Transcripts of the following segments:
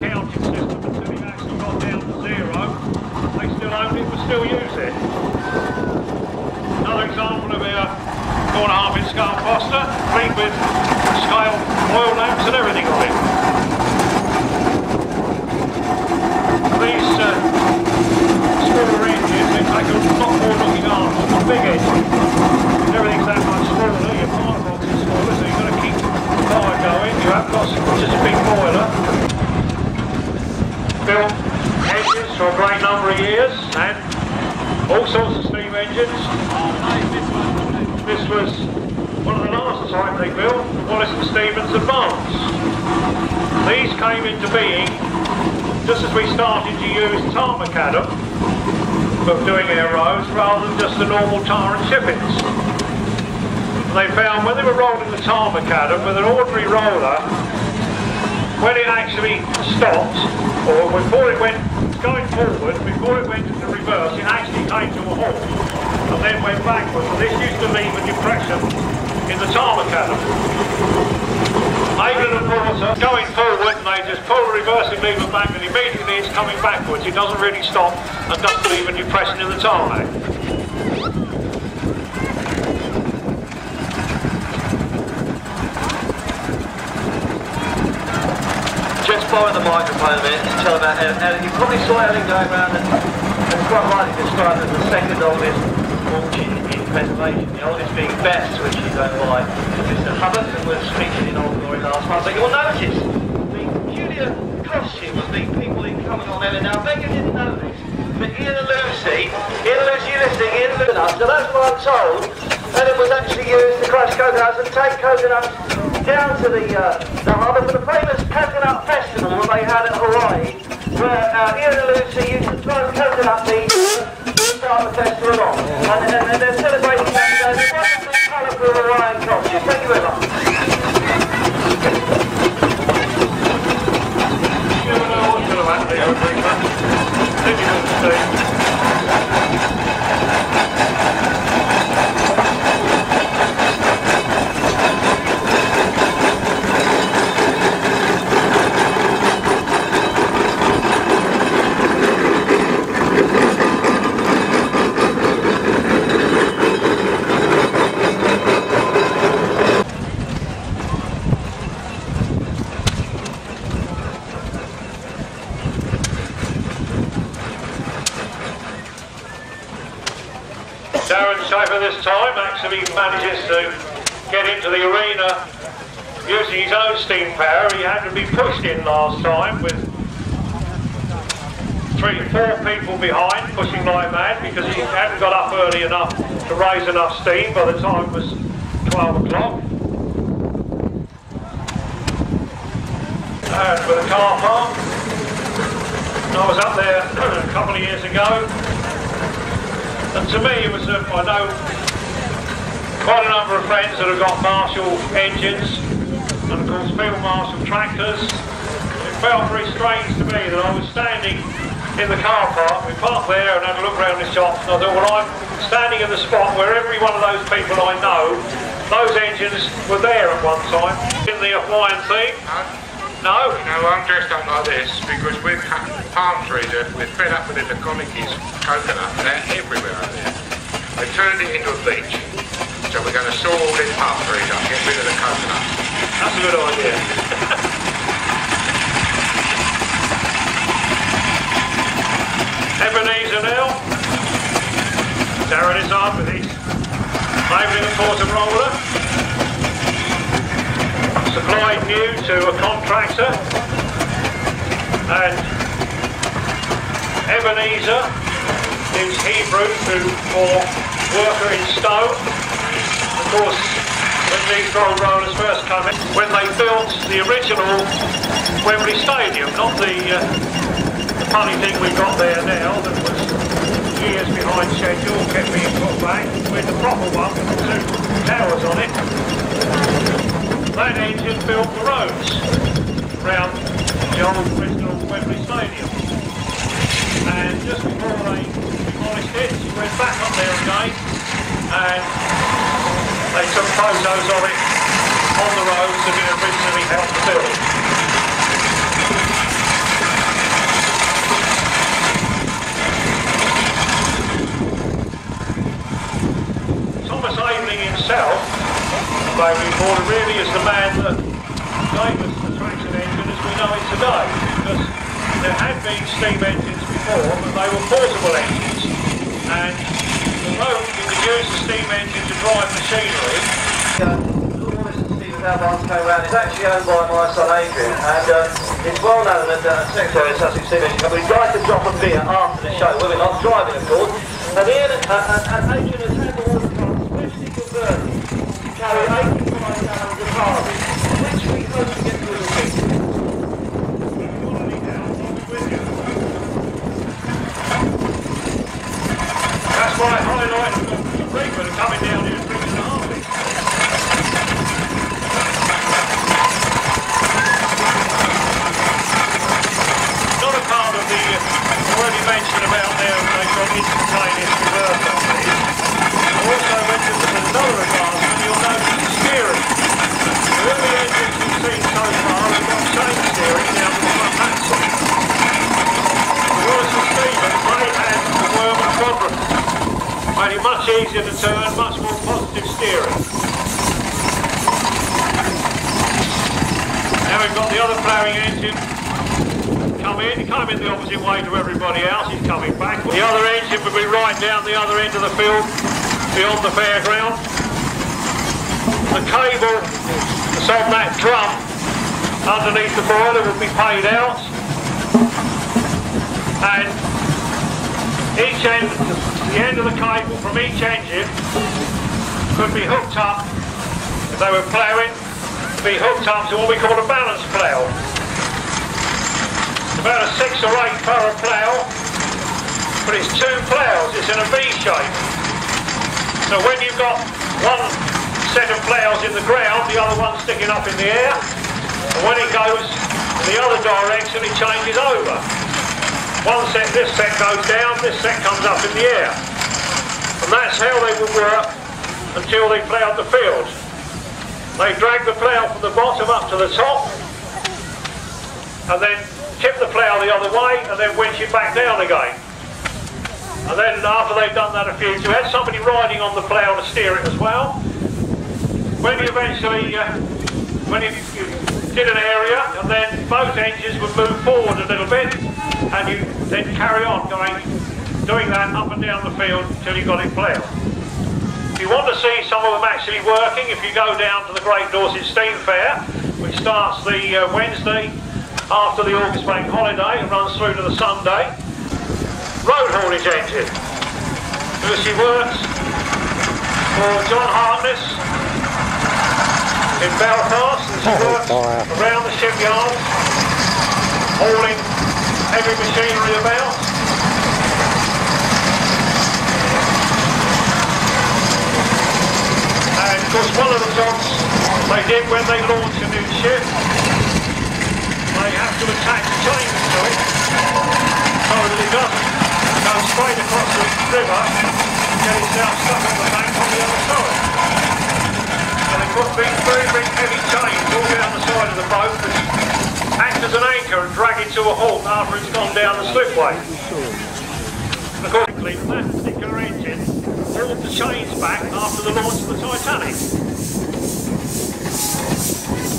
counting system until it actually got down to zero. They still owned it, but still use it. Another example of our 4.5 inch scale Foster, complete with scale oil lamps and everything on it. These smaller engines, they take a lot more looking after than big engines. Everything's that much smaller, your firebox is smaller, so you've got to keep the fire going. You have got just a big boiler. Built engines for a great number of years, and all sorts of steam engines. This was one of the last type they built, Wallace and Stevens Advance. These came into being just as we started to use tar macadam for doing our roads rather than just the normal tar and chippings. And they found when they were rolling the tar macadam with an ordinary roller, when it actually stopped, or before it went going forward, before it went into reverse, it actually came to a halt and then went backwards. And this used to leave a depression in the tar macadam. Even and Porter going forward, and they just pull the reversing lever back, and immediately it's coming backwards. It doesn't really stop and doesn't leave a depression in the tarmac. Just borrow the microphone a minute to tell about Ellen. You probably saw Ellen going around and quite rightly described as the second oldest launch in preservation, the oldest being Bess, which is owned by Mr. Hubbard, and was featured in Old Glory last month. But you'll notice the peculiar costume of the people in coming on Ellen. Now, I bet you didn't know this, but Ian and Lucy, you listening, Ian and Lucy, so that's what I'm told, and it was actually used to crush coconuts and take coconuts down to the harbour for the famous coconut festival that they had at Hawaii, where Ian and Lucy used to throw coconut meat to start the festival off. And they're celebrating that today. It wasn't the colourful Hawaiian costume. Thank you very much. You never know what's going to happen there, Ringmer. Difficult to see. Schaefer this time actually manages to get into the arena using his own steam power. He had to be pushed in last time with 3 or 4 people behind pushing like mad because he hadn't got up early enough to raise enough steam by the time it was 12 o'clock. And for the car park, I was up there a couple of years ago. And to me, it was, I know quite a number of friends that have got Marshall engines, and of course field Marshall tractors. It felt very strange to me that I was standing in the car park. We parked there and had a look around the shops, and I thought, well, I'm standing in the spot where every one of those people I know, those engines were there at one time. In the Hawaiian theme. No? No, I'm dressed up like this because we're palm trees, we're fed up with the Konikis coconut, they're everywhere out there. They turned it into a beach, so we're going to saw all these palm trees up, get rid of the coconut. That's a good idea. Ebenezer now. Darren is on with his labelling and bottom roller. Supplied new to a contractor, and Ebenezer is Hebrew for worker in stone. Of course, when these rollers first came in, when they built the original Wembley Stadium, not the funny thing we've got there now that was years behind schedule, kept being put back, with the proper one with the 2 towers on it. That engine built the roads around the old original Wembley Stadium. And just before they demolished it, she went back up there again and they took photos of it on the roads that it originally helped to build. today, because there had been steam engines before, but they were portable engines, and although you could use the steam engine to drive machinery, it's actually owned by my son Adrian, and it's well known that Secretary of Sussex Steam Engine Company, we'd like to drop a beer after the show. We're not driving, of course, and Adrian has had all the cars specially converted to carry 85 gallons of cars, which we hope to get through the week. that's why I highlighted the Ringmer coming down here and bringing the Harvey. Not a part of the already mentioned about there they've got instantaneous reverse on these. I also mentioned that there's another advancement, you'll notice the steering. So all the engines we've seen so far have got chain steering down to the front axle. The Rollers and Steamers, they had the worm and quadrant. Made it much easier to turn, much more positive steering. Now we've got the other ploughing engine come in. He came in the opposite way to everybody else, he's coming back. The other engine will be right down the other end of the field, beyond the fairground. The cable that's on that drum underneath the boiler will be paid out, and each end, the end of the cable from each engine could be hooked up, if they were ploughing, be hooked up to what we call a balance plough. It's about a 6 or 8 furrow plough, but it's 2 ploughs, it's in a V shape. So when you've got one set of ploughs in the ground, the other one sticking up in the air, and when it goes in the other direction it changes over. One set, this set goes down, this set comes up in the air. And that's how they would work until they ploughed the field. They drag the plough from the bottom up to the top, and then tip the plough the other way, and then winch it back down again. And then after they've done that a few times, you had somebody riding on the plough to steer it as well. When you eventually, when you did an area, and then both engines would move forward a little bit, and you then carry on doing that up and down the field until you got it ploughed. If you want to see some of them actually working, if you go down to the Great Dorset Steam Fair, which starts the Wednesday after the August Bank holiday and runs through to the Sunday, road haulage engine. Lucy works for John Harkness in Belfast, and she works around the shipyard, hauling heavy machinery about. And of course one of the jobs they did when they launch a new ship, they have to attach chains to it so that it doesn't go straight across the river and get itself stuck on the bank on the other side. So they put big, very big heavy chains all down the side of the boat which act as an anchor and drag it to a halt after it's gone down the slipway. Accordingly, that particular engine hauled the chains back after the launch of the Titanic.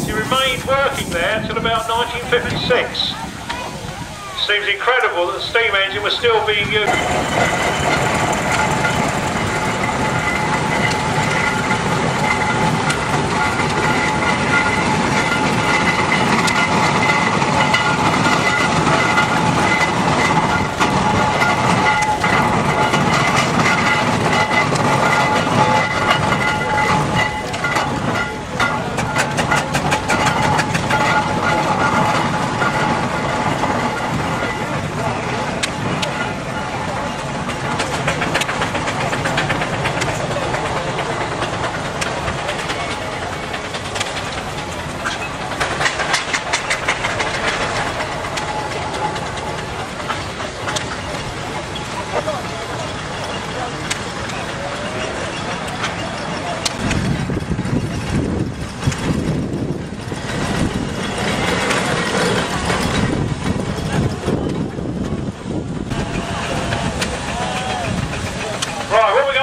She remained working there until about 1956. Seems incredible that the steam engine was still being used.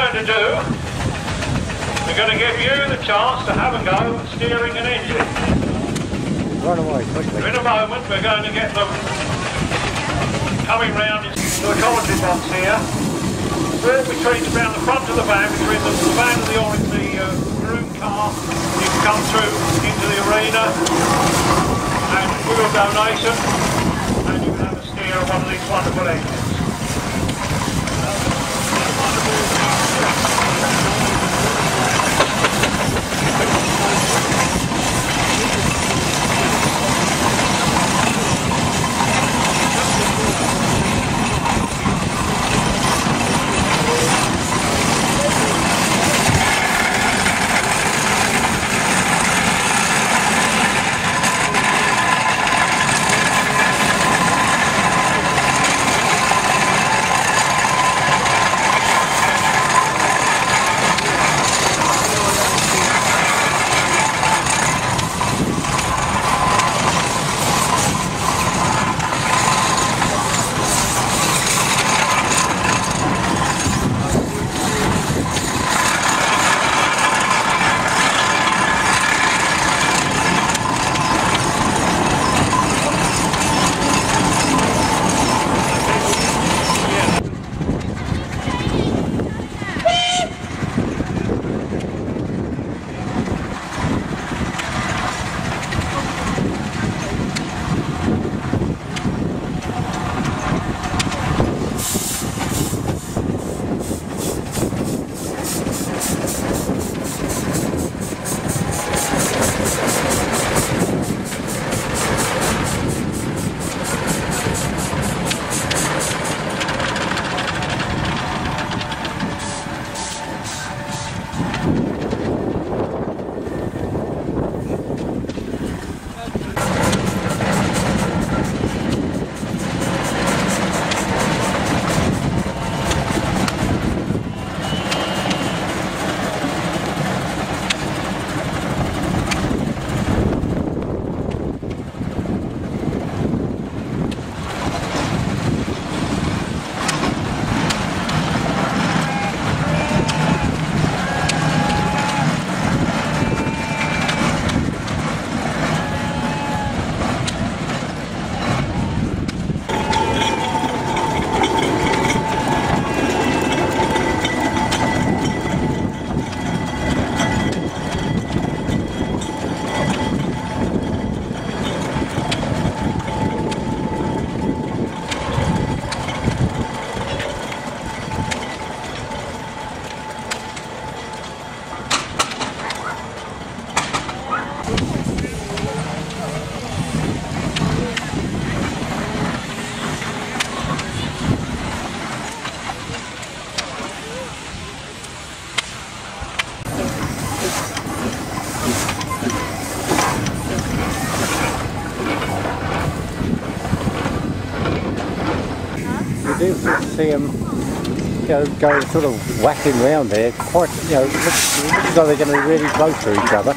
To do, we're going to give you the chance to have a go at steering an engine. Run away quickly. In a moment we're going to get them coming round into the commentary box here. Walk between around the front of the van, between the van and the room car. You can come through into the arena and with your donation, and you can have a steer of one of these wonderful engines. Do see them, go sort of whacking round there. Quite, looks like they're going to be really close to each other.